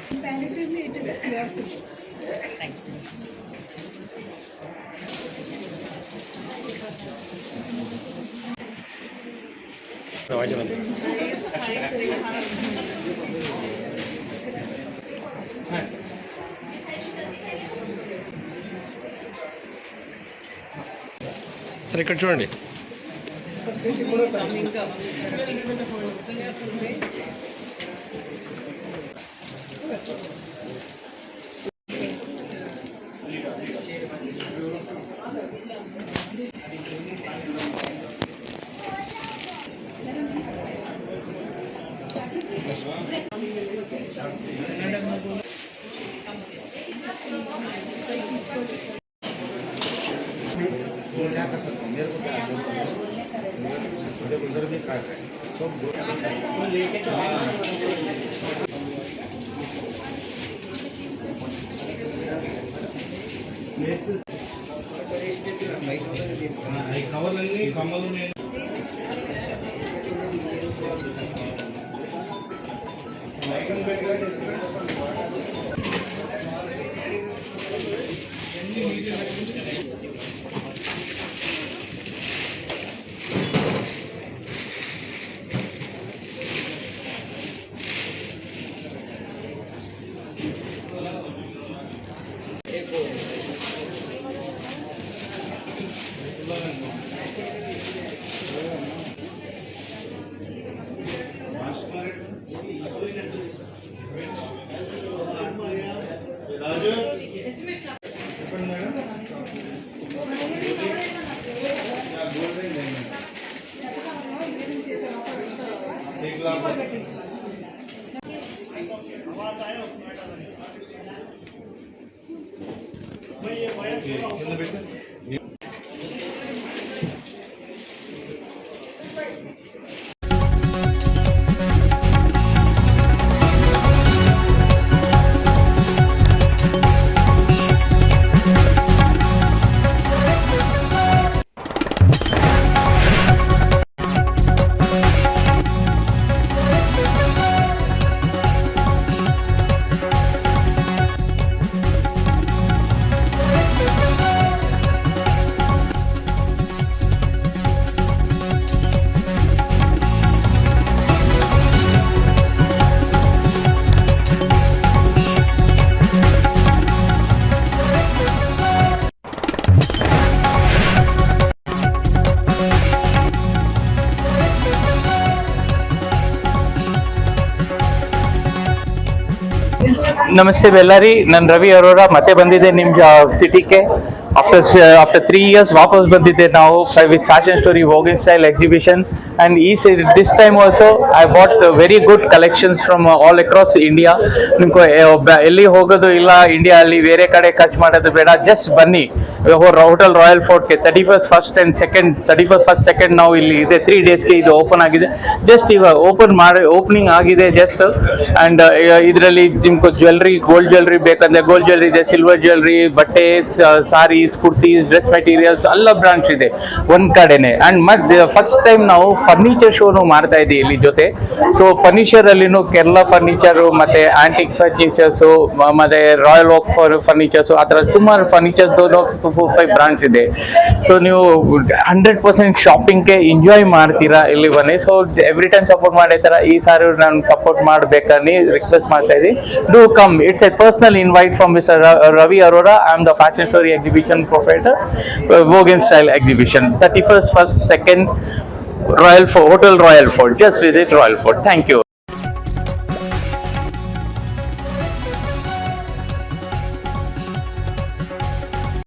Comparatively, it is pure silk. Thank you. సరే ఇక్కడ చూడండి. क्या कर सकते हैं, मेरे को क्या मुझे उधर भी काट रहे हैं ನಮಸ್ತೆ ಬೆಲ್ಲಾರಿ, ನಾನು ರವಿ ಅರೋರಾ ಮತ್ತೆ ಬಂದಿದ್ದೆ ನಿಮ್ಮ ಸಿಟಿಗೆ. ಆಫ್ಟರ್ 3 years ವಾಪಸ್ ಬಂದಿದ್ದೆ ನಾವು ವಿತ್ ಫ್ಯಾಷನ್ ಸ್ಟೋರಿ ವೋಗಿನ್ style exhibition. And this time also I bought very good collections from all across India. ನಿಮ್ಗೆ ಎಲ್ಲಿ ಹೋಗೋದು ಇಲ್ಲ ಇಂಡಿಯಾ ಅಲ್ಲಿ, ಬೇರೆ ಕಡೆ ಖರ್ಚು ಮಾಡೋದು ಬೇಡ, ಜಸ್ಟ್ ಬನ್ನಿ hotel royal ಫೋರ್ಟ್ಗೆ 31st, 1st and 2nd 31st, 1st, 2nd ನಾವು ಇಲ್ಲಿ ಇದೆ. 3 daysಗೆ ಇದು ಓಪನ್ ಆಗಿದೆ. ಜಸ್ಟ್ ಇವಾಗ ಓಪನಿಂಗ್ ಆಗಿದೆ ಜಸ್ಟ್. ಆ್ಯಂಡ್ ಇದರಲ್ಲಿ ನಿಮ್ಗೆ ಜ್ಯುವೆಲ್ರಿ, ಗೋಲ್ಡ್ ಜ್ಯುವೆಲ್ರಿ ಬೇಕಂದ್ರೆ ಗೋಲ್ಡ್ ಜ್ಯುವೆಲ್ರಿ ಇದೆ, ಸಿಲ್ವರ್ ಜ್ಯುವೆಲ್ರಿ, ಬಟ್ಟೆ, ಸಾರೀಸ್, ಕುರ್ತೀಸ್, ಡ್ರೆಸ್ ಮೆಟೀರಿಯಲ್ಸ್ ಎಲ್ಲ ಬ್ರಾಂಚ್ ಇದೆ ಒಂದ್ ಕಡೆನೆ. ಅಂಡ್ ಮತ್ತೆ ಫಸ್ಟ್ ಟೈಮ್ ನಾವು ಫರ್ನಿಚರ್ ಶೋನು ಮಾಡ್ತಾ ಇದ್ದೀವಿ ಇಲ್ಲಿ ಜೊತೆ. ಸೊ ಫರ್ನಿಚರ್ ಅಲ್ಲಿನೂ ಕೇರಳ ಫರ್ನಿಚರು ಮತ್ತೆ ಆಂಟಿಕ್ ಫರ್ನಿಚರ್ಸು ಮತ್ತೆ ರಾಯಲ್ ಓಕ್ ಫರ್ನಿಚರ್ಸು ಆ ಥರ ಸುಮಾರು ಫರ್ನಿಚರ್ಸ್ 4-5 ಬ್ರಾಂಚ್ ಇದೆ. ಸೊ ನೀವು 100% ಶಾಪಿಂಗ್ಗೆ ಎಂಜಾಯ್ ಮಾಡ್ತೀರಾ ಇಲ್ಲಿ ಬನ್ನಿ. ಸೊ ಎವ್ರಿ ಟೈಮ್ ಸಪೋರ್ಟ್ ಮಾಡೋ ಥರ ಈ ಸಾರಿ ನಾನು ಸಪೋರ್ಟ್ ಮಾಡ್ಬೇಕಂತ ರಿಕ್ವೆಸ್ಟ್ ಮಾಡ್ತಾ ಇದ್ದೀನಿ. Do come, it's A personal invite from mister Ravi Arora. I am the fashion story exhibition proprietor, Vogan Style Exhibition, 31st, 1st, 2nd, Royal Fort, Hotel Royal Fort. Just visit Royal Fort. Thank you.